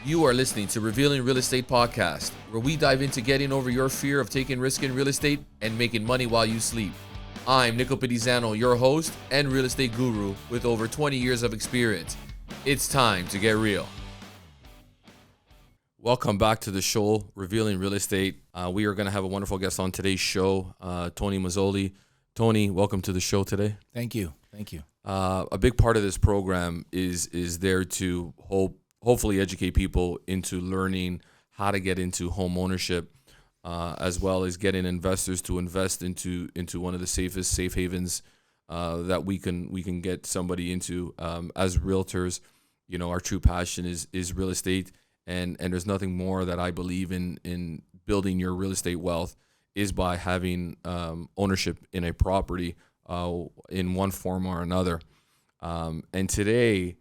You are listening to Revealing Real Estate Podcast, where we dive into getting over your fear of taking risk in real estate and making money while you sleep. I'm Nico Pedizano, your host and real estate guru with over 20 years of experience. It's time to get real. Welcome back to the show, Revealing Real Estate. We are going to have a wonderful guest on today's show, Tony Mazzoli. Tony, welcome to the show today. Thank you. A big part of this program is there to hopefully educate people into learning how to get into home ownership, as well as getting investors to invest into one of the safest safe havens that we can get somebody into. As realtors, you know, our true passion is real estate, and there's nothing more that I believe in building your real estate wealth is by having ownership in a property in one form or another. And today,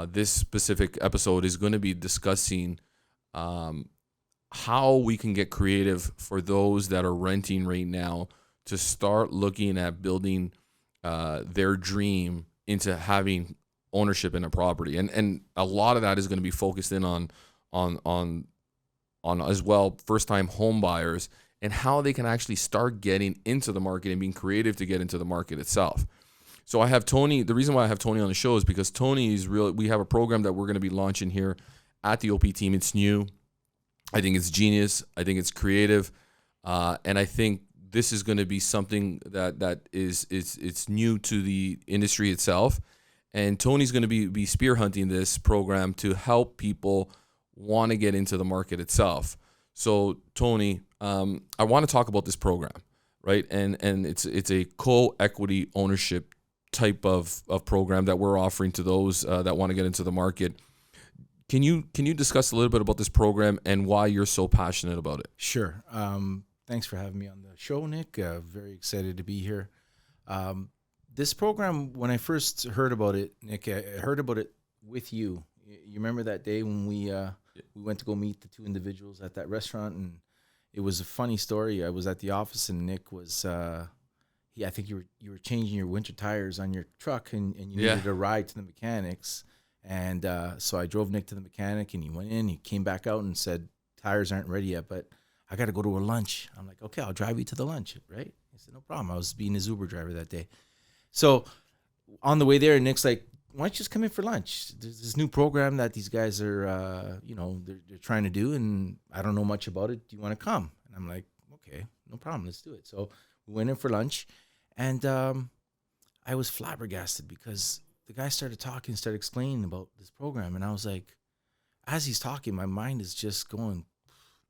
this specific episode is going to be discussing how we can get creative for those that are renting right now to start looking at building their dream into having ownership in a property. And a lot of that is going to be focused in on as well first-time home buyers and how they can actually start getting into the market and being creative to get into the market itself. So I have Tony. The reason why I have Tony on the show is because Tony is real. We have a program that we're going to be launching here at the OP team. It's new. I think it's genius. I think it's creative, and I think this is going to be something that is new to the industry itself. And Tony's going to be spearhunting this program to help people want to get into the market itself. So Tony, I want to talk about this program, right? And it's a CoEquity ownership type of program that we're offering to those that want to get into the market. Can you discuss a little bit about this program and why you're so passionate about it? Sure. Thanks for having me on the show, Nick. Very excited to be here. This program, when I first heard about it, Nick, I heard about it with you. You remember that day when we went to go meet the two individuals at that restaurant, and it was a funny story. I was at the office, and Nick was I think you were changing your winter tires on your truck, and you needed a ride to the mechanics. And so I drove Nick to the mechanic, and he went in. He came back out and said, tires aren't ready yet, but I got to go to a lunch. I'm like, okay, I'll drive you to the lunch, right? He said, no problem. I was being his Uber driver that day. So on the way there, Nick's like, why don't you just come in for lunch? There's this new program that these guys are, they're trying to do, and I don't know much about it. Do you want to come? And I'm like, okay, no problem. Let's do it. So we went in for lunch, and I was flabbergasted because the guy started explaining about this program, and I was like, as he's talking, my mind is just going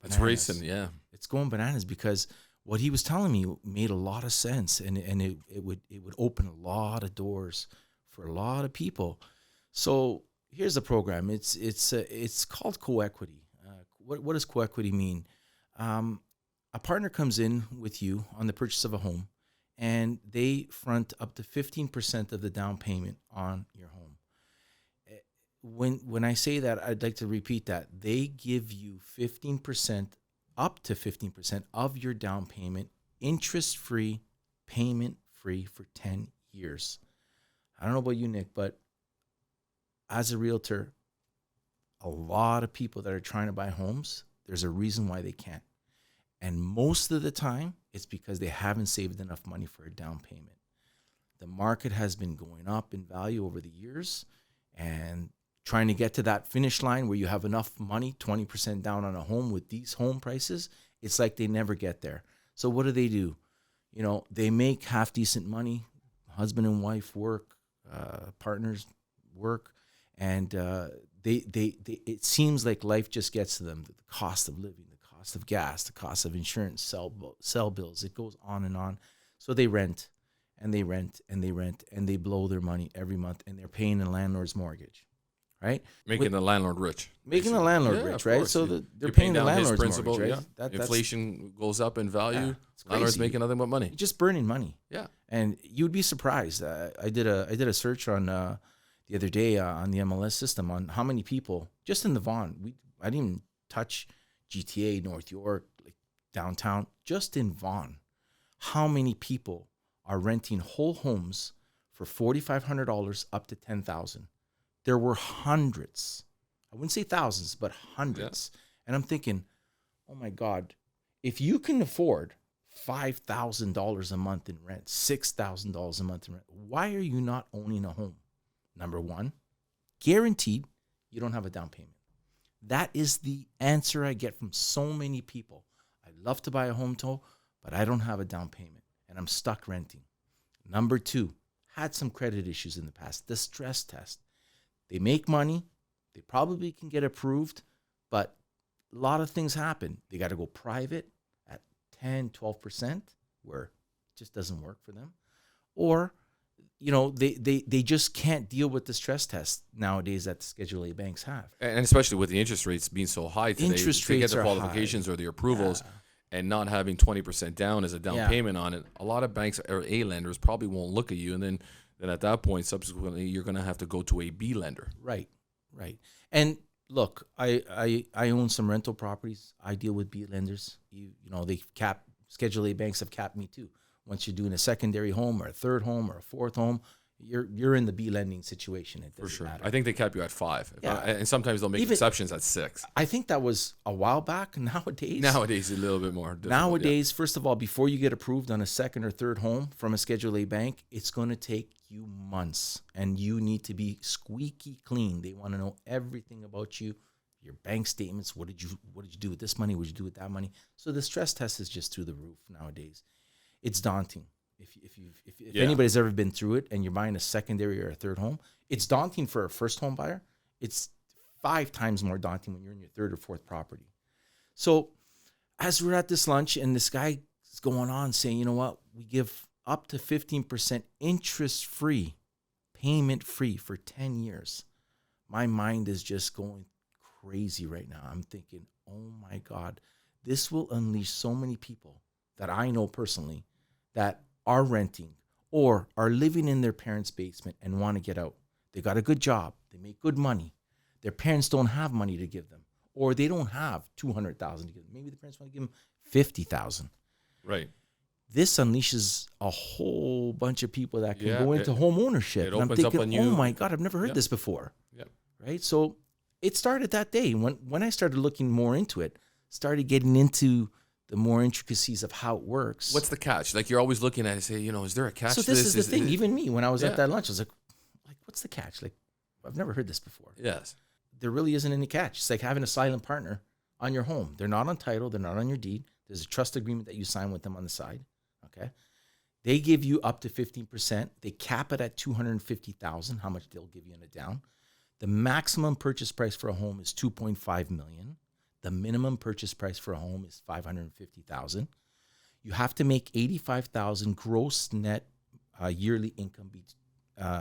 bananas. It's racing, yeah. It's going bananas because what he was telling me made a lot of sense, and it would open a lot of doors for a lot of people. So here's the program. It's called CoEquity. What does CoEquity mean? A partner comes in with you on the purchase of a home, and they front up to 15% of the down payment on your home. When I say that, I'd like to repeat that. They give you 15%, up to 15% of your down payment, interest-free, payment-free for 10 years. I don't know about you, Nick, but as a realtor, a lot of people that are trying to buy homes, there's a reason why they can't. And most of the time, it's because they haven't saved enough money for a down payment. The market has been going up in value over the years, and trying to get to that finish line where you have enough money, 20% down on a home with these home prices, it's like they never get there. So what do? You know, they make half decent money, husband and wife work, partners work, and it seems like life just gets to them. The cost of living, the cost of gas, the cost of insurance, cell bills, it goes on and on. So they rent and they rent and they rent and they blow their money every month, and they're paying the landlord's mortgage, right? Making the landlord rich. Making the landlord rich, right? Course. So they're paying the landlord's mortgage, right? Yeah. Inflation goes up in value. Yeah, landlord's making nothing but money. You're just burning money. Yeah. And you'd be surprised. I did a search on the other day on the MLS system on how many people just in the Vaughan. I didn't even touch GTA, North York, like downtown, just in Vaughan. How many people are renting whole homes for $4,500 up to $10,000? There were hundreds I wouldn't say thousands, but hundreds. And I'm thinking, oh my God, if you can afford $5,000 a month in rent, $6,000 a month in rent, why are you not owning a home? Number one, guaranteed you don't have a down payment. That is the answer I get from so many people. I'd love to buy a home, but I don't have a down payment and I'm stuck renting. Number two, had some credit issues in the past. The stress test. They make money. They probably can get approved, but a lot of things happen. They got to go private at 10, 12%, where it just doesn't work for them. Or, they just can't deal with the stress test nowadays that the Schedule A banks have. And especially with the interest rates being so high today, Interest they get rates the are qualifications high. or the approvals, and not having 20% down as a down Yeah. payment on it, a lot of banks or A lenders probably won't look at you. And then at that point, subsequently, you're going to have to go to a B lender. Right. And look, I own some rental properties. I deal with B lenders. They cap, Schedule A banks have capped me too. Once you're doing a secondary home or a third home or a fourth home, you're in the B lending situation. It doesn't For sure. matter. I think they cap you at 5. Yeah. And sometimes they'll make exceptions at 6. I think that was a while back. Nowadays, Nowadays, a little bit more difficult. Nowadays, first of all, before you get approved on a second or third home from a Schedule A bank, it's going to take you months, and you need to be squeaky clean. They want to know everything about you, your bank statements. What did you do with this money? What did you do with that money? So the stress test is just through the roof nowadays. It's daunting. If anybody's ever been through it and you're buying a secondary or a third home, it's daunting for a first home buyer. It's 5 times more daunting when you're in your third or fourth property. So as we're at this lunch and this guy is going on saying, you know what, we give up to 15% interest-free, payment-free for 10 years. My mind is just going crazy right now. I'm thinking, oh my God, this will unleash so many people that I know personally that are renting or are living in their parents' basement and want to get out. They got a good job. They make good money. Their parents don't have money to give them, or they don't have $200,000 to give them. Maybe the parents want to give them $50,000. Right. This unleashes a whole bunch of people that can go into home ownership. It and I'm opens thinking, up a new, oh my God, I've never heard this before. Yep. Right? So it started that day. When I started looking more into it, started getting into the more intricacies of how it works. What's the catch? Like, you're always looking at it and say, is there a catch So to this? this is the thing. Even me, when I was at that lunch, I was like, what's the catch? Like, I've never heard this before. Yes. There really isn't any catch. It's like having a silent partner on your home. They're not on title. They're not on your deed. There's a trust agreement that you sign with them on the side. Okay. They give you up to 15%. They cap it at $250,000, how much they'll give you in a down. The maximum purchase price for a home is $2.5 million. The minimum purchase price for a home is $550,000. You have to make $85,000 gross net yearly income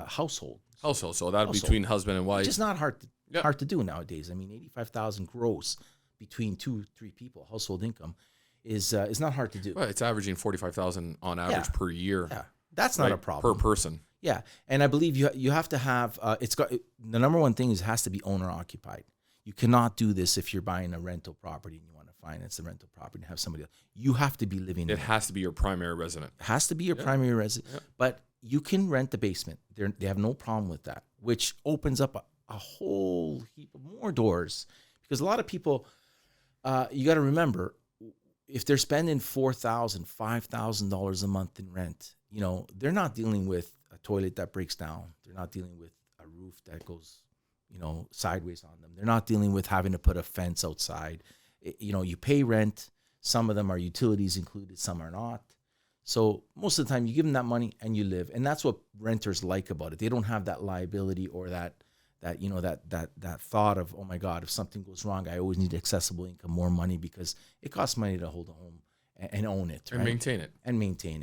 household. So that'll be between husband and wife. Which is not hard to do nowadays. I mean, $85,000 gross between 2-3 people, household income, is not hard to do. Well, it's averaging $45,000 on average per year. Yeah, that's not a problem per person. Yeah, and I believe you have to have the number one thing is it has to be owner occupied. You cannot do this if you're buying a rental property and you want to finance the rental property and have somebody else. You have to be living in it. It has to be your primary resident. It has to be your primary resident. Yeah. But you can rent the basement. They have no problem with that, which opens up a whole heap of more doors. Because a lot of people, you got to remember, if they're spending $4,000, $5,000 a month in rent, they're not dealing with a toilet that breaks down. They're not dealing with a roof that goes sideways on them. They're not dealing with having to put a fence outside. You pay rent. Some of them are utilities included, some are not. So most of the time you give them that money and you live. And that's what renters like about it. They don't have that liability or that thought of, oh my God, if something goes wrong, I always need accessible income, more money, because it costs money to hold a home and own it. And maintain it.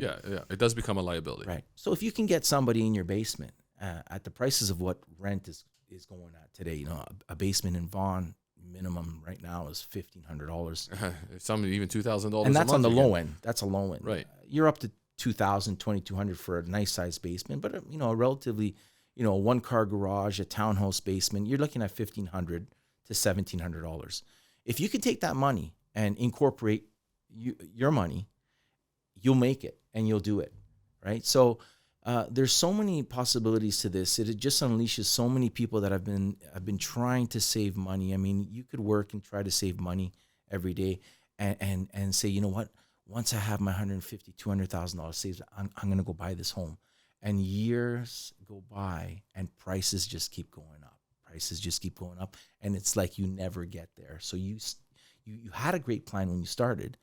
Yeah. It does become a liability. Right. So if you can get somebody in your basement at the prices of what rent is going at today, a basement in Vaughan minimum right now is $1,500. Some even $2,000. And that's on the low end. That's a low end. Right. You're up to $2,000, $2,200 for a nice sized basement, but a relatively, one car garage, a townhouse basement, you're looking at $1,500 to $1,700. If you can take that money and incorporate your money, you'll make it and you'll do it. Right. So There's so many possibilities to this. It just unleashes so many people that have been trying to save money. I mean, you could work and try to save money every day, and say, you know what? Once I have my $150,000, $200,000 saved, I'm going to go buy this home. And years go by, and prices just keep going up. Prices just keep going up, and it's like you never get there. So you had a great plan when you started,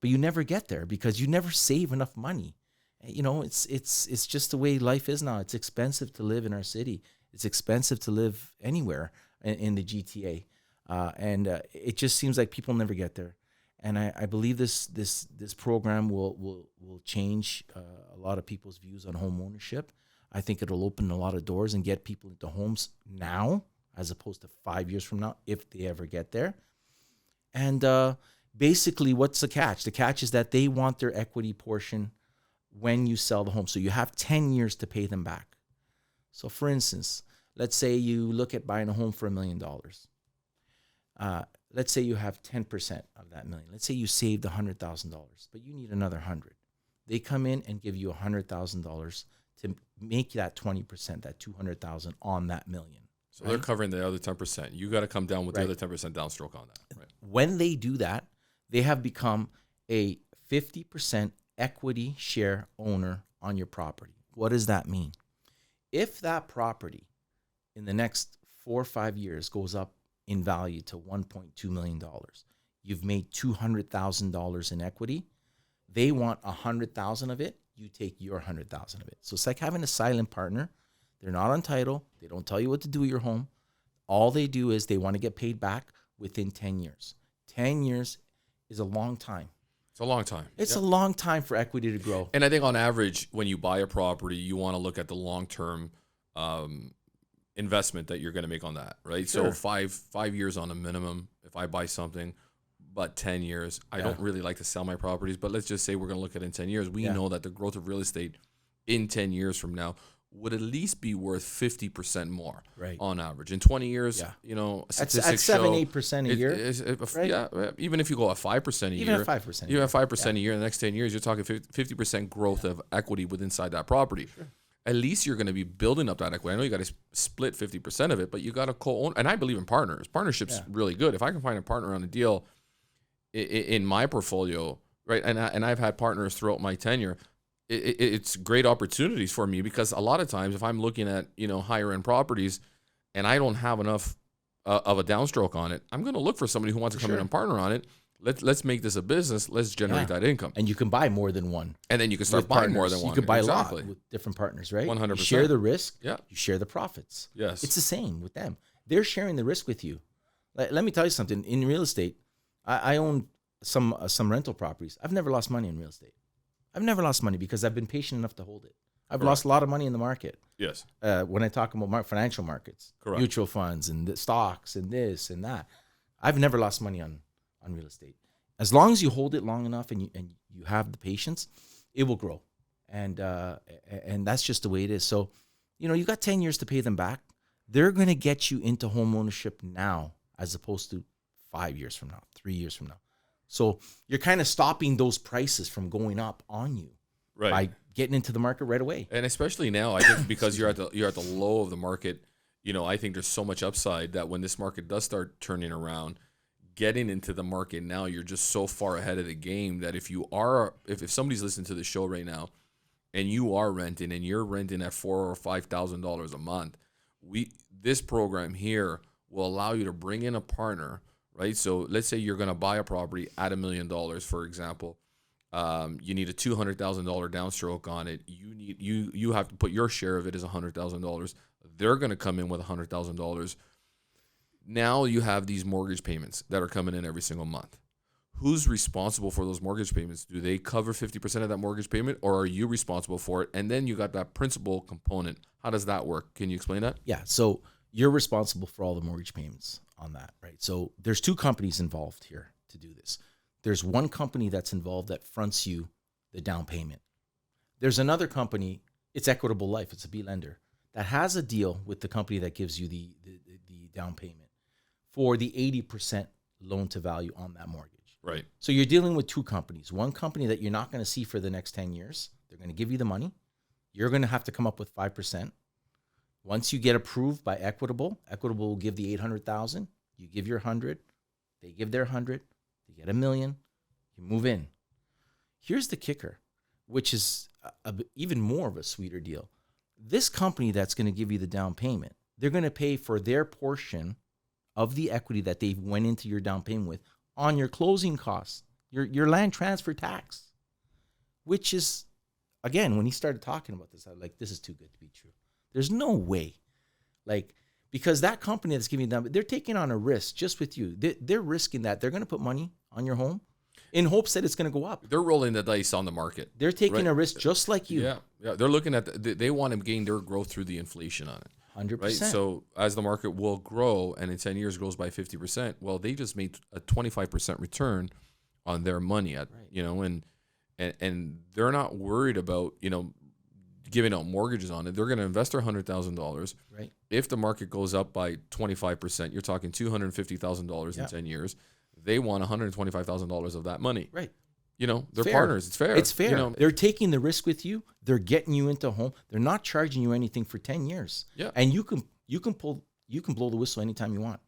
but you never get there because you never save enough money. You know, it's just the way life is now. It's expensive to live in our city. It's expensive to live anywhere in the GTA, and it just seems like people never get there. And I believe this program will change a lot of people's views on home ownership. I think it'll open a lot of doors and get people into homes now, as opposed to 5 years from now, if they ever get there. And basically, what's the catch? The catch is that they want their equity portion when you sell the home. So you have 10 years to pay them back. So for instance, let's say you look at buying a home for $1 million. Let's say you have 10% of that million. Let's say you saved $100,000, but you need another 100. They come in and give you $100,000 to make that 20%, that 200,000 on that million. So they're covering the other 10%. You got to come down with the other 10% downstroke on that. Right. When they do that, they have become a 50% equity share owner on your property. What does that mean? If that property in the next 4 or 5 years goes up in value to $1.2 million, you've made $200,000 in equity. They want $100,000 of it. You take your $100,000 of it. So it's like having a silent partner. They're not on title. They don't tell you what to do with your home. All they do is they want to get paid back within 10 years. 10 years is a long time. It's a long time. It's a long time for equity to grow. And I think on average, when you buy a property, you want to look at the long-term investment that you're going to make on that, right? Sure. So five years on a minimum, if I buy something, but 10 years, I don't really like to sell my properties, but let's just say we're going to look at it in 10 years. We know that the growth of real estate in 10 years from now would at least be worth 50% more on average. In 20 years, you know, statistics at 7-8% a year. Right? Yeah, even if you go at 5% a year. Even at 5%. You have 5% a year in the next 10 years, you're talking 50% growth of equity inside that property. Sure. At least you're going to be building up that equity. I know you got to split 50% of it, but you got to co-own. And I believe in partners. Partnership's really good. If I can find a partner on a deal in my portfolio, right, and I've had partners throughout my tenure, it's great opportunities for me, because a lot of times if I'm looking at, you know, higher end properties and I don't have enough of a downstroke on it, I'm going to look for somebody who wants to come in and partner on it. Let's make this a business. Let's generate that income. And you can buy more than one. And then you can start buying more than one. You can buy a lot with different partners, right? 100%. You share the risk. Yeah. You share the profits. Yes. It's the same with them. They're sharing the risk with you. Let me tell you something. In real estate, I own some rental properties. I've never lost money in real estate. I've never lost money because I've been patient enough to hold it. I've lost a lot of money in the market. Yes. When I talk about financial markets, mutual funds and the stocks and this and that, I've never lost money on real estate. As long as you hold it long enough and you have the patience, it will grow. And that's just the way it is. So, you know, you got 10 years to pay them back. They're going to get you into home ownership now, as opposed to 5 years from now, 3 years from now. So you're kind of stopping those prices from going up on you by getting into the market right away. And especially now, I think because you're at the low of the market, you know, I think there's so much upside that when this market does start turning around, getting into the market now, you're just so far ahead of the game that if somebody's listening to the show right now and you are renting and you're renting at $4,000 or $5,000 a month, this program here will allow you to bring in a partner, right? So let's say you're going to buy a property at $1 million, for example. You need a $200,000 downstroke on it. You have to put your share of it as $100,000. They're going to come in with $100,000. Now you have these mortgage payments that are coming in every single month. Who's responsible for those mortgage payments? Do they cover 50% of that mortgage payment, or are you responsible for it? And then you got that principal component. How does that work? Can you explain that? Yeah. So you're responsible for all the mortgage payments on that, right? So there's two companies involved here to do this. There's one company that's involved that fronts you the down payment. There's another company, it's Equitable Life, it's a B lender, that has a deal with the company that gives you the down payment for the 80% loan to value on that mortgage. Right. So you're dealing with two companies. One company that you're not going to see for the next 10 years. They're going to give you the money. You're going to have to come up with 5%. Once you get approved by Equitable, Equitable will give the 800,000. You give your 100. They give their 100. They get $1 million. You move in. Here's the kicker, which is even more of a sweeter deal. This company that's going to give you the down payment, they're going to pay for their portion of the equity that they went into your down payment with on your closing costs, your land transfer tax, which is, again, when he started talking about this, I was like, this is too good to be true. There's no way. Like, because that company that's giving you down, they're taking on a risk just with you. They're risking that. They're going to put money on your home in hopes that it's going to go up. They're rolling the dice on the market. They're taking a risk just like you. Yeah. They're looking at they want to gain their growth through the inflation on it. 100%. Right. So as the market will grow and in 10 years grows by 50%, well, they just made a 25% return on their money and they're not worried about, giving out mortgages on it. They're going to invest their $100,000. Right. If the market goes up by 25%, you're talking $250,000 in 10 years. They want $125,000 of that money. Right. They're fair. partners. It's fair. It's fair. They're taking the risk with you. They're getting you into a home. They're not charging you anything for 10 years. Yeah. And you can blow the whistle anytime you want.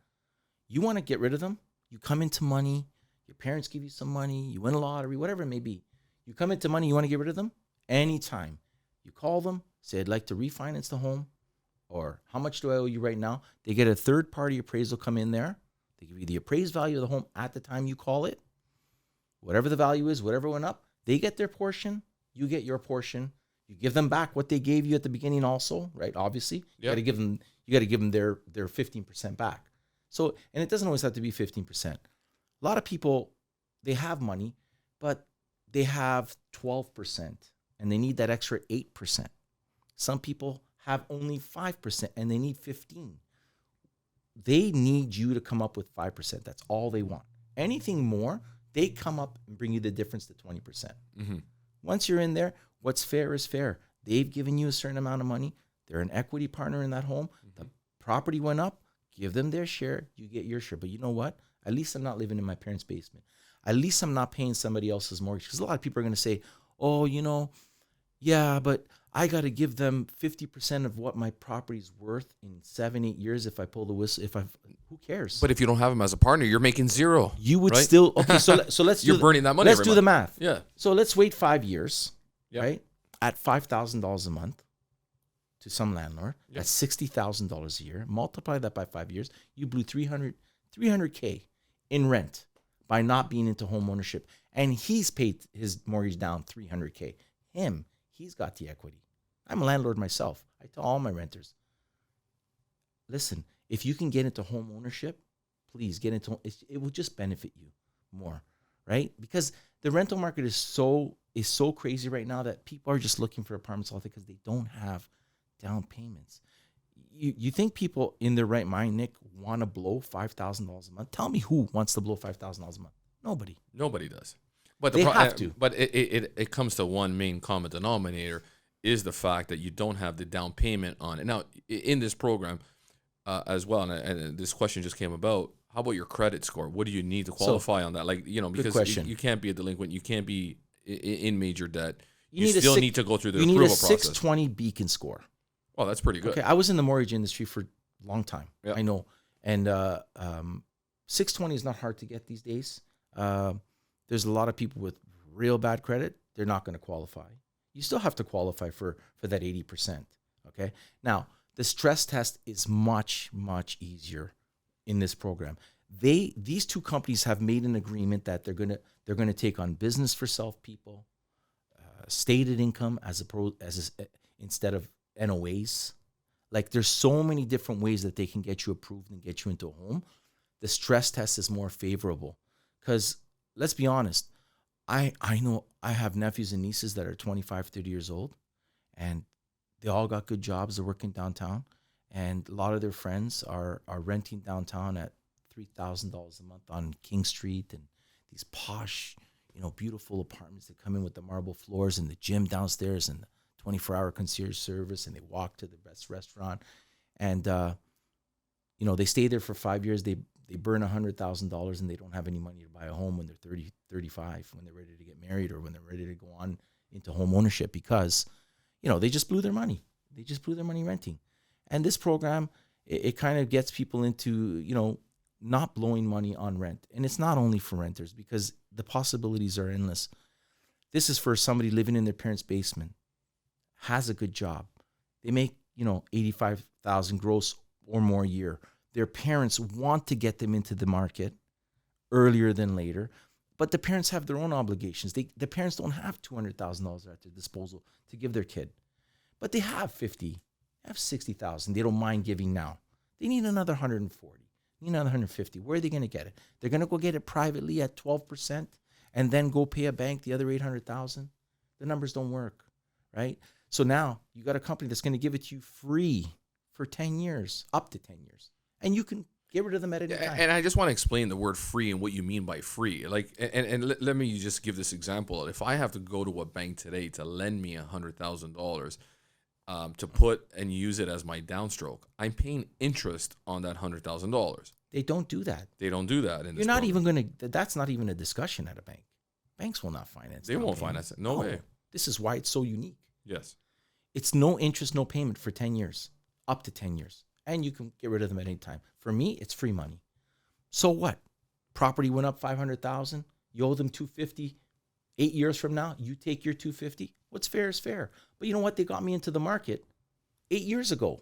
You want to get rid of them? You come into money. Your parents give you some money. You win a lottery, whatever it may be. You come into money. You want to get rid of them? Anytime. You call them, say, I'd like to refinance the home, or how much do I owe you right now? They get a third-party appraisal come in there. They give you the appraised value of the home at the time you call it. Whatever the value is, whatever went up, they get their portion. You get your portion. You give them back what they gave you at the beginning also, right? Obviously. You got to give them their 15% back. So, and it doesn't always have to be 15%. A lot of people, they have money, but they have 12%. And they need that extra 8%. Some people have only 5% and they need 15%. They need you to come up with 5%. That's all they want. Anything more, they come up and bring you the difference to 20%. Mm-hmm. Once you're in there, what's fair is fair. They've given you a certain amount of money. They're an equity partner in that home. Mm-hmm. The property went up. Give them their share. You get your share. But you know what? At least I'm not living in my parents' basement. At least I'm not paying somebody else's mortgage. Because a lot of people are going to say, oh, yeah, but I got to give them 50% of what my property's worth in 7-8 years if I pull the whistle. Who cares? But if you don't have them as a partner, you're making zero. You would right? still, okay, so let's you're burning that money. Let's do the math. Yeah. So let's wait 5 years, right? At $5,000 a month to some landlord. Yep. That's $60,000 a year. Multiply that by 5 years. You blew $300K in rent by not being into home ownership. And he's paid his mortgage down $300K. He's got the equity. I'm a landlord myself. I tell all my renters, listen, if you can get into home ownership, please get into it will just benefit you more, right? Because the rental market is so crazy right now that people are just looking for apartments all day because they don't have down payments. You think people in their right mind, Nick, want to blow $5,000 a month? Tell me who wants to blow $5,000 a month? Nobody does. But they have to. But it comes to one main common denominator is the fact that you don't have the down payment on it. Now, in this program as well, and this question just came about, how about your credit score? What do you need to qualify on that? Like, because you can't be a delinquent. You can't be in major debt. You still need to go through the approval process. You need a 620 Beacon score. Oh, that's pretty good. Okay, I was in the mortgage industry for a long time. Yep. I know. And 620 is not hard to get these days. There's a lot of people with real bad credit. They're not going to qualify. You still have to qualify for that 80%. Okay. Now, the stress test is much, much easier in this program. These two companies have made an agreement that they're going to take on business for self people, stated income instead of NOAs. Like, there's so many different ways that they can get you approved and get you into a home. The stress test is more favorable because, let's be honest, I know I have nephews and nieces that are 25, 30 years old, and they all got good jobs. They're working downtown, and a lot of their friends are renting downtown at $3,000 a month on King Street, and these posh, beautiful apartments that come in with the marble floors and the gym downstairs and the 24-hour concierge service, and they walk to the best restaurant, and they stay there for 5 years. They burn $100,000 and they don't have any money to buy a home when they're 30, 35, when they're ready to get married or when they're ready to go on into home ownership because, they just blew their money. They just blew their money renting. And this program, it kind of gets people into, not blowing money on rent. And it's not only for renters, because the possibilities are endless. This is for somebody living in their parents' basement, has a good job. They make, 85,000 gross or more a year. Their parents want to get them into the market earlier than later, but the parents have their own obligations. The parents don't have $200,000 at their disposal to give their kid, but they have 50, have 60,000. They don't mind giving now. They need another 140, need another 150. Where are they going to get it? They're going to go get it privately at 12% and then go pay a bank the other 800,000. The numbers don't work, right? So now you got a company that's going to give it to you free for 10 years, up to 10 years, and you can get rid of them at any time. And I just want to explain the word free and what you mean by free. Let me just give this example. If I have to go to a bank today to lend me $100,000 to put and use it as my downstroke, I'm paying interest on that $100,000. They don't do that. They don't do that. You're not even going to. That's not even a discussion at a bank. Banks will not finance. They won't finance it. No way. This is why it's so unique. Yes. It's no interest, no payment for 10 years, up to 10 years. And you can get rid of them at any time. For me, it's free money. So what? Property went up 500,000. You owe them 250. 8 years from now, you take your 250. What's fair is fair. But you know what? They got me into the market 8 years ago,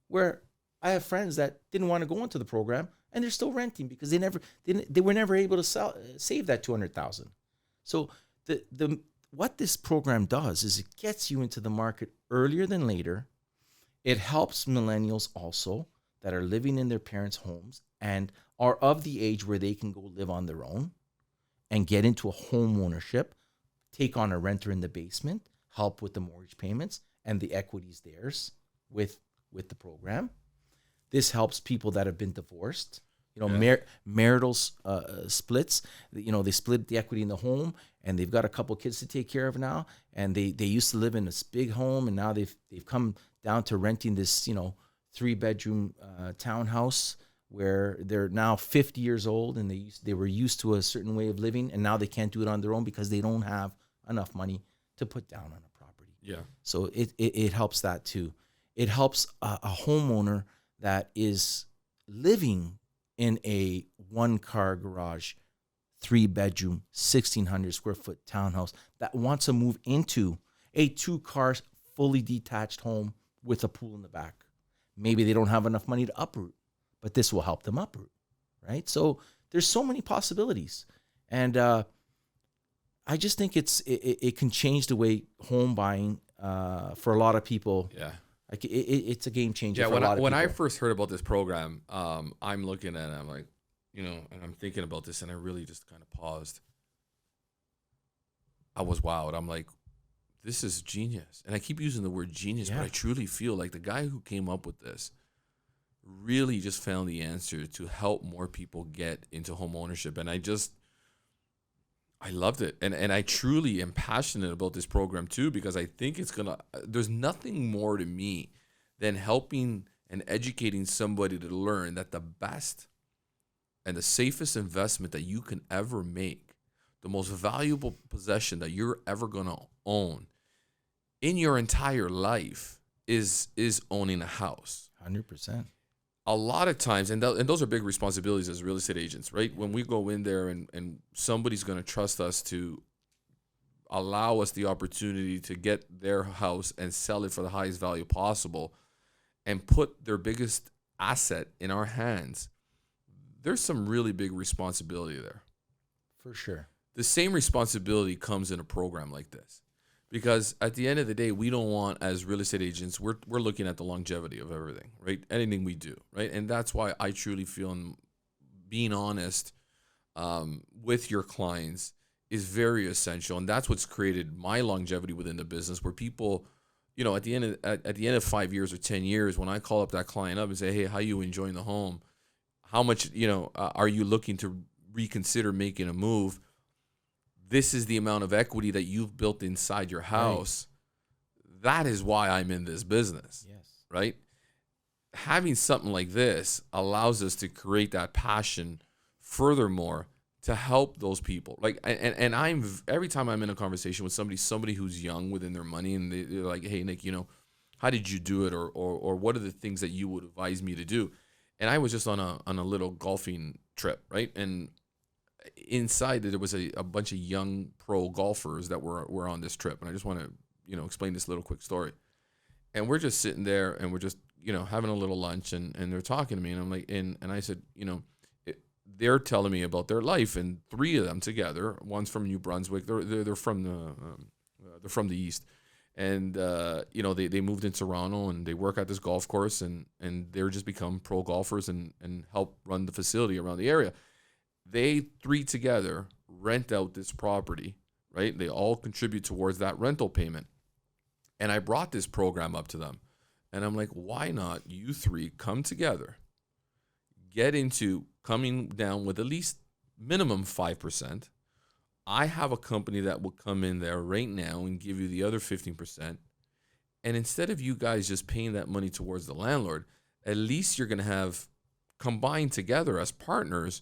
where I have friends that didn't want to go into the program and they're still renting because they were never able to save that 200,000. So what this program does is it gets you into the market earlier than later. It helps millennials also that are living in their parents' homes and are of the age where they can go live on their own and get into a home ownership, take on a renter in the basement, help with the mortgage payments, and the equity's theirs with the program. This helps people that have been divorced. Marital splits. They split the equity in the home, and they've got a couple kids to take care of now. And they used to live in this big home, and now they've come down to renting this 3-bedroom townhouse where they're now 50 years old, and they were used to a certain way of living, and now they can't do it on their own because they don't have enough money to put down on a property. Yeah. So it helps that too. It helps a homeowner that is living in a 1-car garage, 3-bedroom, 1,600 square foot townhouse that wants to move into a 2-car fully detached home with a pool in the back. Maybe they don't have enough money to uproot, but this will help them uproot, right? So there's so many possibilities. And I just think it can change the way home buying for a lot of people. Yeah. Like it's a game changer. Yeah, for a lot of when people. I first heard about this program, I'm looking at it, I'm like, and I'm thinking about this, and I really just kind of paused. I was wowed. I'm like, this is genius. And I keep using the word genius, but I truly feel like the guy who came up with this really just found the answer to help more people get into home ownership. And I loved it. And I truly am passionate about this program too, because I think there's nothing more to me than helping and educating somebody to learn that the best and the safest investment that you can ever make, the most valuable possession that you're ever going to own in your entire life is owning a house. 100%. A lot of times, and those are big responsibilities as real estate agents, right? When we go in there and somebody's going to trust us to allow us the opportunity to get their house and sell it for the highest value possible and put their biggest asset in our hands, there's some really big responsibility there. For sure. The same responsibility comes in a program like this. Because at the end of the day, we don't want, as real estate agents, we're looking at the longevity of everything, right? Anything we do, right? And that's why I truly feel being honest with your clients is very essential. And that's what's created my longevity within the business, where people, at the end of 5 years or 10 years, when I call up that client up and say, hey, how you enjoying the home? How much, are you looking to reconsider making a move? This is the amount of equity that you've built inside your house. Right. That is why I'm in this business. Yes. Right? Having something like this allows us to create that passion, furthermore, to help those people. Like, and every time I'm in a conversation with somebody who's young within their money, and they're like, hey, Nick, how did you do it? Or what are the things that you would advise me to do? And I was just on a little golfing trip, right? And inside there was a bunch of young pro golfers that were on this trip. And I just want to, explain this little quick story. And we're just sitting there and we're just, having a little lunch, and they're talking to me, and I'm like, and I said, they're telling me about their life, and three of them together, one's from New Brunswick. They're from the East. And, they moved in Toronto, and they work at this golf course, and they're just become pro golfers and help run the facility around the area. They three together rent out this property, right? They all contribute towards that rental payment. And I brought this program up to them, and I'm like, why not you three come together, get into coming down with at least minimum 5%. I have a company that will come in there right now and give you the other 15%. And instead of you guys just paying that money towards the landlord, at least you're going to have combined together as partners,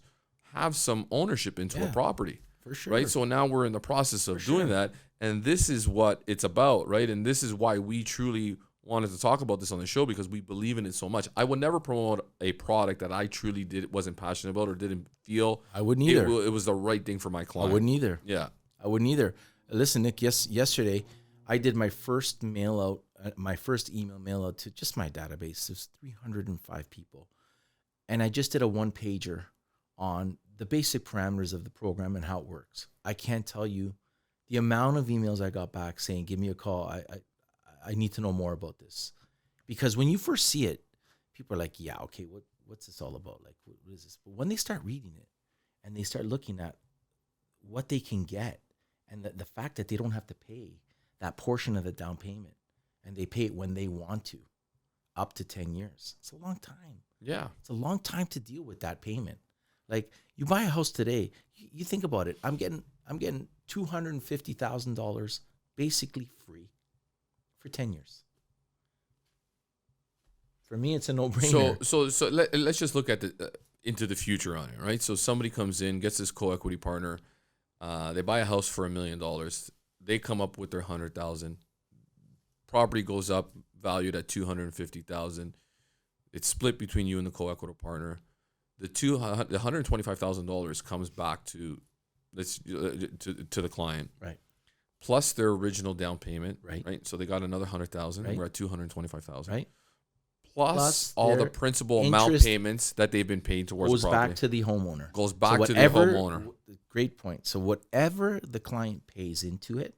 have some ownership into a property. For sure. Right? So now we're in the process of doing that. And this is what it's about, right? And this is why we truly wanted to talk about this on the show, because we believe in it so much. I would never promote a product that I truly wasn't passionate about or didn't feel I wouldn't either. It was the right thing for my client. I wouldn't either. Yeah. I wouldn't either. Listen, Nick, yesterday I did my first email mail out to just my database. There's 305 people. And I just did a one pager on the basic parameters of the program and how it works. I can't tell you the amount of emails I got back saying, give me a call. I need to know more about this. Because when you first see it, people are like, yeah, okay, what's this all about? Like, what is this? But when they start reading it and they start looking at what they can get, and the fact that they don't have to pay that portion of the down payment, and they pay it when they want to, up to 10 years. It's a long time. Yeah. It's a long time to deal with that payment. Like, you buy a house today, you think about it. I'm getting $250,000 basically free for 10 years. For me, it's a no-brainer. So let's just look at into the future on it, right? So somebody comes in, gets this co-equity partner. They buy a house for $1 million. They come up with their $100,000. Property goes up, valued at $250,000. It's split between you and the co-equity partner. The $125,000 comes back to the client, right? Plus their original down payment, right? So they got another $100,000, and we're at $225,000, right? Plus all the principal amount payments that they've been paying towards goes property. back to the homeowner. Goes back to the homeowner. Great point. So whatever the client pays into it,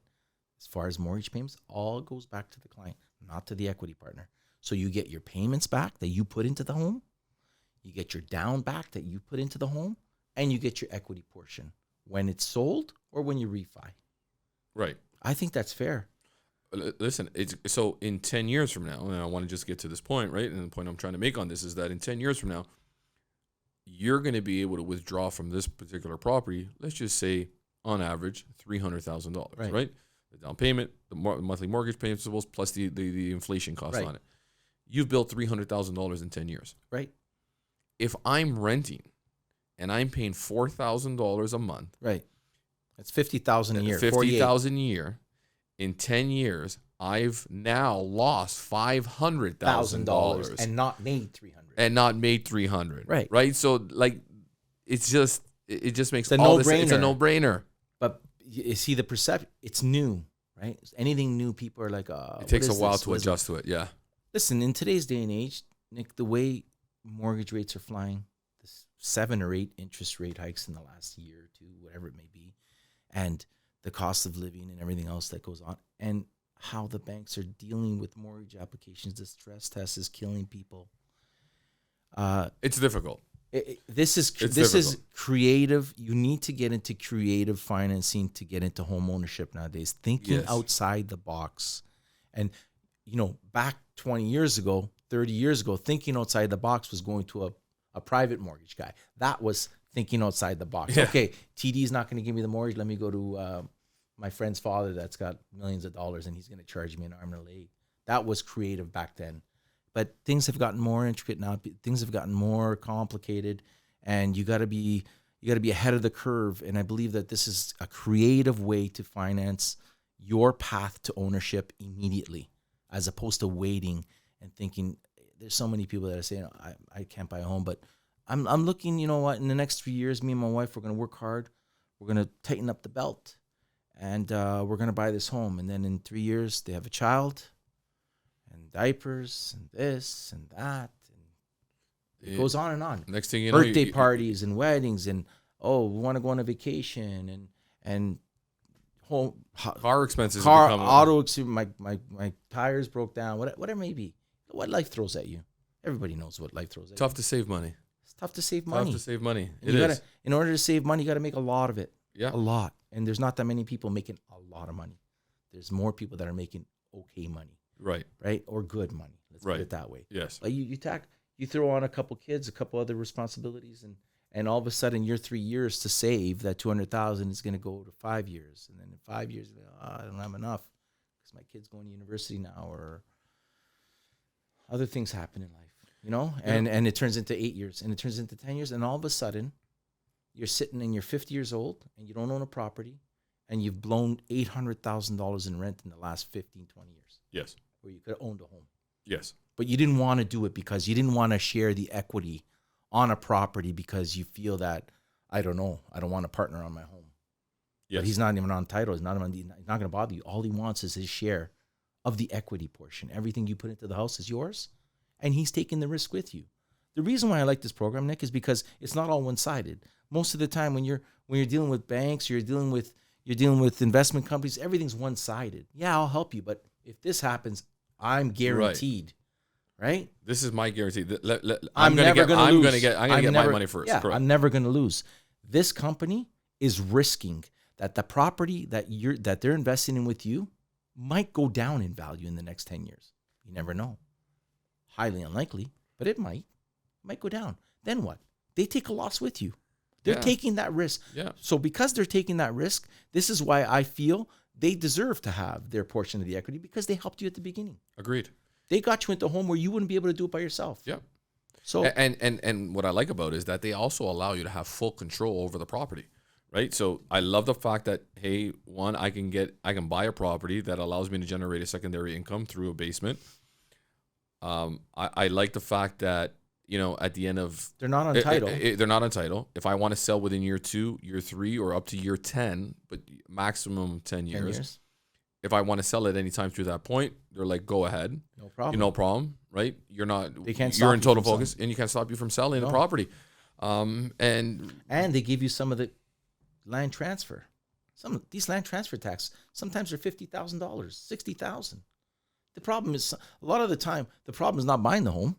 as far as mortgage payments, all goes back to the client, not to the equity partner. So you get your payments back that you put into the home, you get your down back that you put into the home, and you get your equity portion when it's sold or when you refi. Right. I think that's fair. Listen, so in 10 years from now, and I want to just get to this point, right? And the point I'm trying to make on this is that in 10 years from now, you're going to be able to withdraw from this particular property, let's just say on average, $300,000, right? The down payment, the monthly mortgage payments, plus the inflation cost on it. You've built $300,000 in 10 years. Right. If I'm renting and I'm paying $4,000 a month. Right. That's $50,000 a year. $50,000 a year. In 10 years, I've now lost $500,000 and not made $300. Right. Right. So like, it just makes it's all this. It's a no-brainer. But you see the perception. It's new, right? Anything new, people are like, it takes a while to adjust to it. Yeah. Listen, in today's day and age, Nick, the way mortgage rates are flying, 7 or 8 interest rate hikes in the last year or two, whatever it may be, and the cost of living and everything else that goes on, and how the banks are dealing with mortgage applications. The stress test is killing people. It's difficult. This is creative. You need to get into creative financing to get into home ownership nowadays. Thinking outside the box, and back 20 years ago, 30 years ago, thinking outside the box was going to a private mortgage guy. That was thinking outside the box. Yeah. Okay, TD is not going to give me the mortgage. Let me go to my friend's father that's got millions of dollars, and he's going to charge me an arm and a leg. That was creative back then. But things have gotten more intricate now. Things have gotten more complicated, and you got to be, You got to be ahead of the curve. And I believe that this is a creative way to finance your path to ownership immediately, as opposed to waiting and thinking. There's so many people that are saying, I can't buy a home, but I'm looking, you know what, in the next 3 years, me and my wife, we're going to work hard. We're going to tighten up the belt, and we're going to buy this home. And then in 3 years, they have a child and diapers and this and that. And it goes on and on. Next thing you know, birthday parties and weddings, and we want to go on a vacation, and home car expenses, auto, my tires broke down, whatever it may be. What life throws at you. Everybody knows what life throws at you. Tough to save money. It's tough to save money. Tough to save money. In order to save money, you got to make a lot of it. Yeah. A lot. And there's not that many people making a lot of money. There's more people that are making okay money. Right. Right? Or good money. Let's put it that way. Yes. Like you throw on a couple kids, a couple other responsibilities, and all of a sudden your 3 years to save that $200,000 is going to go to 5 years. And then in 5 years, I don't have enough because my kid's going to university now, or other things happen in life, you know, and it turns into 8 years, and it turns into 10 years. And all of a sudden you're sitting and you're 50 years old and you don't own a property, and you've blown $800,000 in rent in the last 15, 20 years. Yes. Where you could have owned a home. Yes. But you didn't want to do it because you didn't want to share the equity on a property because you feel that, I don't want a partner on my home. Yes. But he's not even on title. He's not going to bother you. All he wants is his share of the equity portion. Everything you put into the house is yours, and he's taking the risk with you. The reason why I like this program, Nick, is because it's not all one-sided. Most of the time when you're dealing with banks, you're dealing with investment companies, everything's one-sided. Yeah, I'll help you, but if this happens, I'm guaranteed. Right? This is my guarantee. I'm going to get my money first. Yeah, I'm never going to lose. This company is risking that the property that they're investing in with you might go down in value in the next 10 years. You never know. Highly unlikely, but it might go down. Then what? They take a loss with you. They're taking that risk. Yeah. So because they're taking that risk, this is why I feel they deserve to have their portion of the equity, because they helped you at the beginning. Agreed. They got you into a home where you wouldn't be able to do it by yourself. Yeah. So and what I like about it is that they also allow you to have full control over the property. Right. So I love the fact that, hey, one, I can buy a property that allows me to generate a secondary income through a basement. I like the fact that, you know, at the end of they're not on title. They're not on title. If I want to sell within year 2, year 3, or up to year 10, but maximum 10 years. If I want to sell it anytime through that point, they're like, go ahead. No problem. No problem. Right. You're not. They can't. You're in total focus, and you can't stop you from selling the property. And they give you some of the land transfer. Some of these land transfer tax sometimes are $50,000, $60,000. The problem is, a lot of the time, the problem is not buying the home.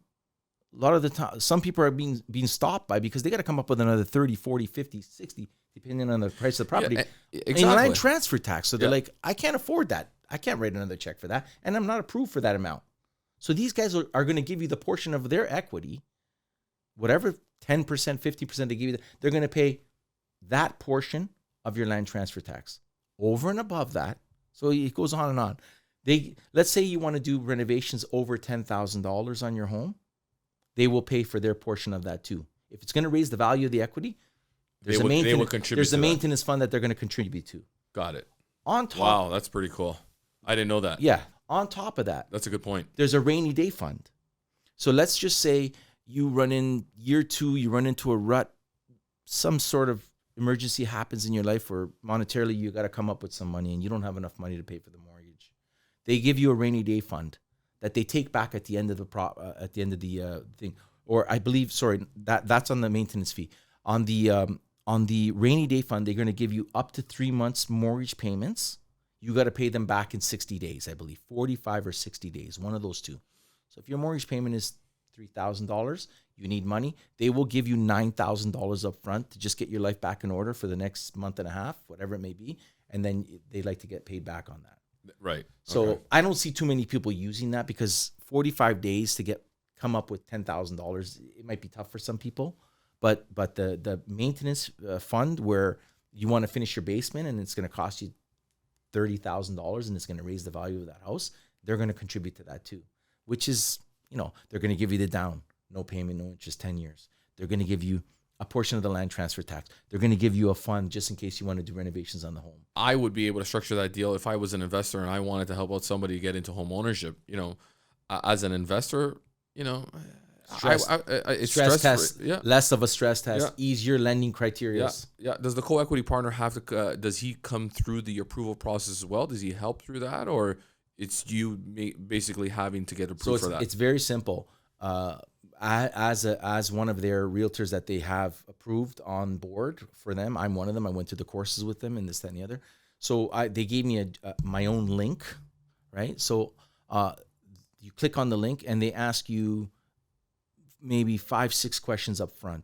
A lot of the time, some people are being stopped by, because they got to come up with another 30, 40, 50, 60, depending on the price of the property. Exactly. In land transfer tax. So they're like, I can't afford that. I can't write another check for that. And I'm not approved for that amount. So these guys are going to give you the portion of their equity, whatever 10%, 50% they give you, they're going to pay that portion of your land transfer tax over and above that. So it goes on and on. Let's say you want to do renovations over $10,000 on your home. They will pay for their portion of that too. If it's going to raise the value of the equity, there's a maintenance fund that they're going to contribute to. Got it. On top. Wow, that's pretty cool. I didn't know that. Yeah. On top of that, that's a good point. There's a rainy day fund. So let's just say you run in year 2, you run into a rut, some sort of emergency happens in your life where monetarily you got to come up with some money and you don't have enough money to pay for the mortgage. They give you a rainy day fund that they take back at the end of the thing. Or I believe, that's on the maintenance fee. On the rainy day fund, they're going to give you up to 3 months mortgage payments. You got to pay them back in 60 days, I believe, 45 or 60 days, one of those two. So if your mortgage payment is $3,000, you need money, they will give you $9,000 up front to just get your life back in order for the next month and a half, whatever it may be. And then they like to get paid back on that. Right. So I don't see too many people using that, because 45 days to come up with $10,000, it might be tough for some people. But the maintenance fund, where you want to finish your basement and it's going to cost you $30,000 and it's going to raise the value of that house, they're going to contribute to that too, which is, they're going to give you the down, no payment, no interest, 10 years. They're going to give you a portion of the land transfer tax. They're going to give you a fund just in case you want to do renovations on the home. I would be able to structure that deal if I was an investor and I wanted to help out somebody get into home ownership. As an investor, it's stress test, yeah. less of a stress test, easier lending criteria. Yeah. Does the co-equity partner have to? Does he come through the approval process as well? Does he help through that, or it's you basically having to get approved for that? It's very simple. As one of their realtors that they have approved on board for them, I'm one of them. I went to the courses with them and this, that, and the other. So they gave me my own link, right? So you click on the link and they ask you maybe 5-6 questions up front.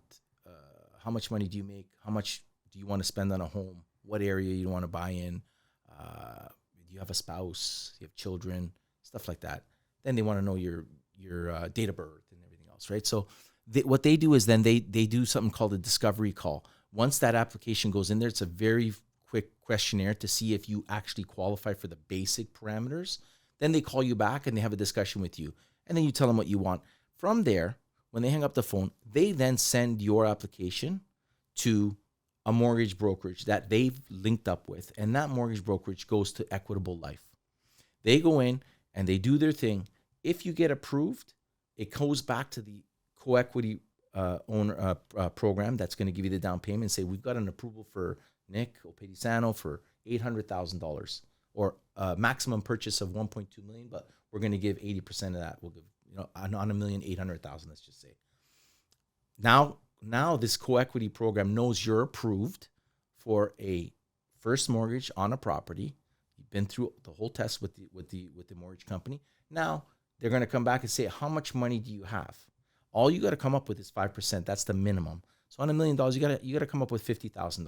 How much money do you make? How much do you want to spend on a home? What area you want to buy in? Do you have a spouse? Do you have children? Stuff like that. Then they want to know your date of birth and everything else, right? So what they do is then they do something called a discovery call. Once that application goes in there, it's a very quick questionnaire to see if you actually qualify for the basic parameters. Then they call you back and they have a discussion with you. And then you tell them what you want. From there, when they hang up the phone, they then send your application to a mortgage brokerage that they've linked up with. And that mortgage brokerage goes to Equitable Life. They go in and they do their thing. If you get approved, it goes back to the CoEquity owner program that's going to give you the down payment and say, we've got an approval for Nick Opedisano for $800,000 or a maximum purchase of $1.2 million, but we're going to give 80% of that. We'll give, on $1,800,000, let's just say. Now this CoEquity program knows you're approved for a first mortgage on a property. You've been through the whole test with the mortgage company. Now they're going to come back and say, how much money do you have? All you got to come up with is 5%. That's the minimum. So on $1 million, you got to come up with $50,000.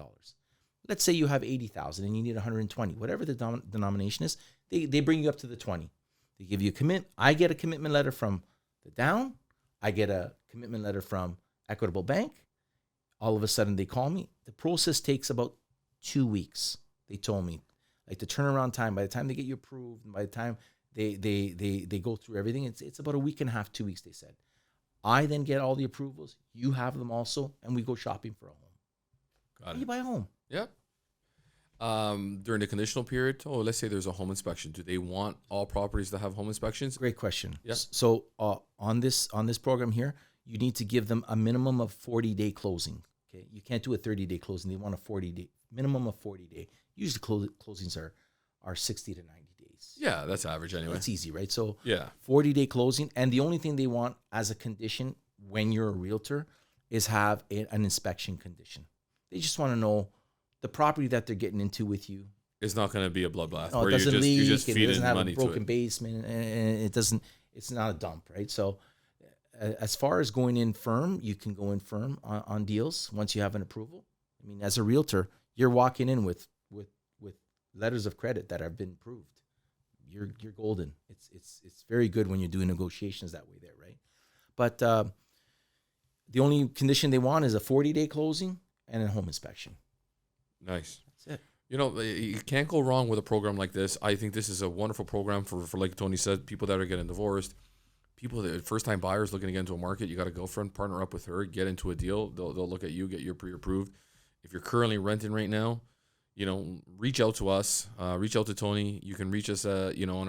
Let's say you have 80,000 and you need 120. Whatever the denomination is, they bring you up to the 20. They give you a commit. I get a commitment letter from the down. I get a commitment letter from Equitable Bank. All of a sudden they call me. The process takes about 2 weeks. They told me, like the turnaround time. By the time they get you approved, and by the time they go through everything, it's about a week and a half, 2 weeks. They said. I then get all the approvals. You have them also, and we go shopping for a home. Got it. You buy a home. Yep. During the conditional period, let's say there's a home inspection. Do they want all properties to have home inspections? Great question. Yep. So on this program here, you need to give them a minimum of 40-day closing. Okay, you can't do a 30-day closing. They want a 40-day minimum of 40-day. Usually closings are 60 to 90 days. Yeah, that's average anyway. It's easy, right? So yeah, 40-day closing, and the only thing they want as a condition when you're a realtor is have an inspection condition. They just want to know the property that they're getting into with you. It's not going to be a bloodbath. No, it doesn't leak. You just It feed doesn't in have money a broken to it. basement, and it doesn't. It's not a dump, right? So, as far as going in firm, you can go in firm on deals once you have an approval. I mean, as a realtor, you're walking in with letters of credit that have been approved. You're golden. It's very good when you're doing negotiations that way there, right? But the only condition they want is a 40-day closing and a home inspection. Nice. That's it. You can't go wrong with a program like this. I think this is a wonderful program for like Tony said, people that are getting divorced, people that first-time buyers looking to get into a market. You got a girlfriend, partner up with her, get into a deal. They'll look at you, get your pre-approved. If you're currently renting right now, reach out to us. Reach out to Tony. You can reach us, on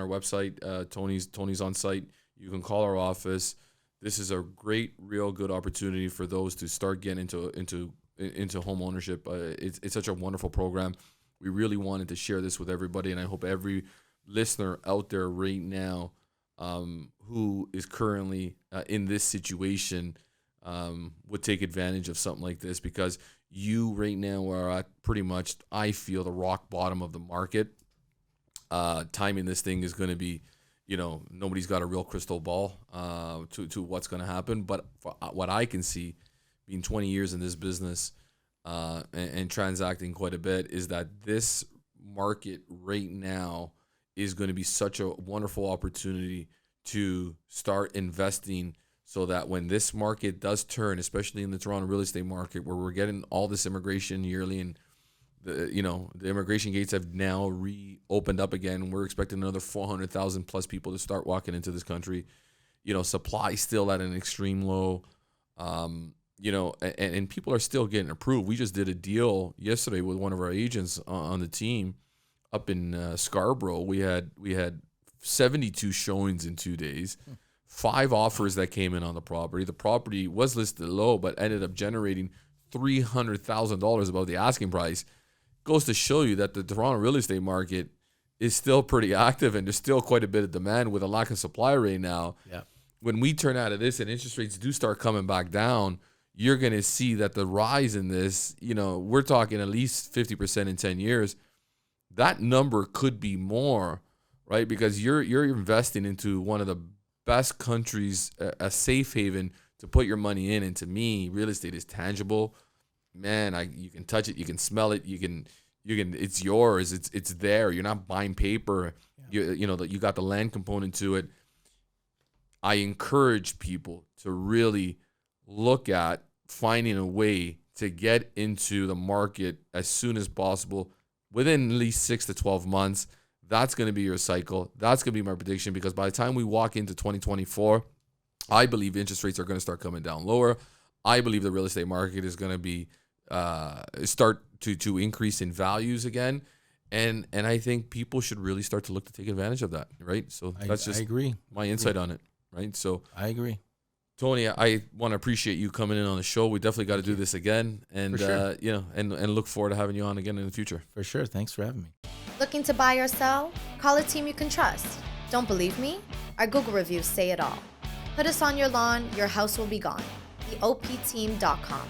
our website. Tony's on site. You can call our office. This is a great, real good opportunity for those to start getting into home ownership. It's such a wonderful program. We really wanted to share this with everybody, and I hope every listener out there right now who is currently in this situation would take advantage of something like this, because you right now are at pretty much, I feel, the rock bottom of the market. Timing this thing is going to be, nobody's got a real crystal ball to what's going to happen. But for what I can see, being 20 years in this business and transacting quite a bit, is that this market right now is going to be such a wonderful opportunity to start investing, so that when this market does turn, especially in the Toronto real estate market, where we're getting all this immigration yearly, and the immigration gates have now reopened up again. We're expecting another 400,000 plus people to start walking into this country. Supply still at an extreme low. and people are still getting approved. We just did a deal yesterday with one of our agents on the team up in Scarborough. We had 72 showings in 2 days, 5 offers that came in on the property. The property was listed low, but ended up generating $300,000 above the asking price. Goes to show you that the Toronto real estate market is still pretty active, and there's still quite a bit of demand with a lack of supply right now. Yeah. When we turn out of this and interest rates do start coming back down, you're going to see that the rise in this, we're talking at least 50% in 10 years. That number could be more, right? Because you're investing into one of the best countries, a safe haven to put your money in. And to me, real estate is tangible. Man, you can touch it, you can smell it, you can it's yours, it's there. You're not buying paper. Yeah. You got the land component to it. I encourage people to really look at finding a way to get into the market as soon as possible, within at least 6 to 12 months. That's going to be your cycle. That's going to be my prediction, because by the time we walk into 2024, I believe interest rates are going to start coming down lower. I believe the real estate market is going to be start to increase in values again. And I think people should really start to look to take advantage of that, right? So that's just I agree. My insight on it, right? So I agree. Tony, I want to appreciate you coming in on the show. We definitely got to do this again, and sure. and look forward to having you on again in the future. For sure. Thanks for having me. Looking to buy or sell? Call a team you can trust. Don't believe me? Our Google reviews say it all. Put us on your lawn, your house will be gone. TheOPteam.com.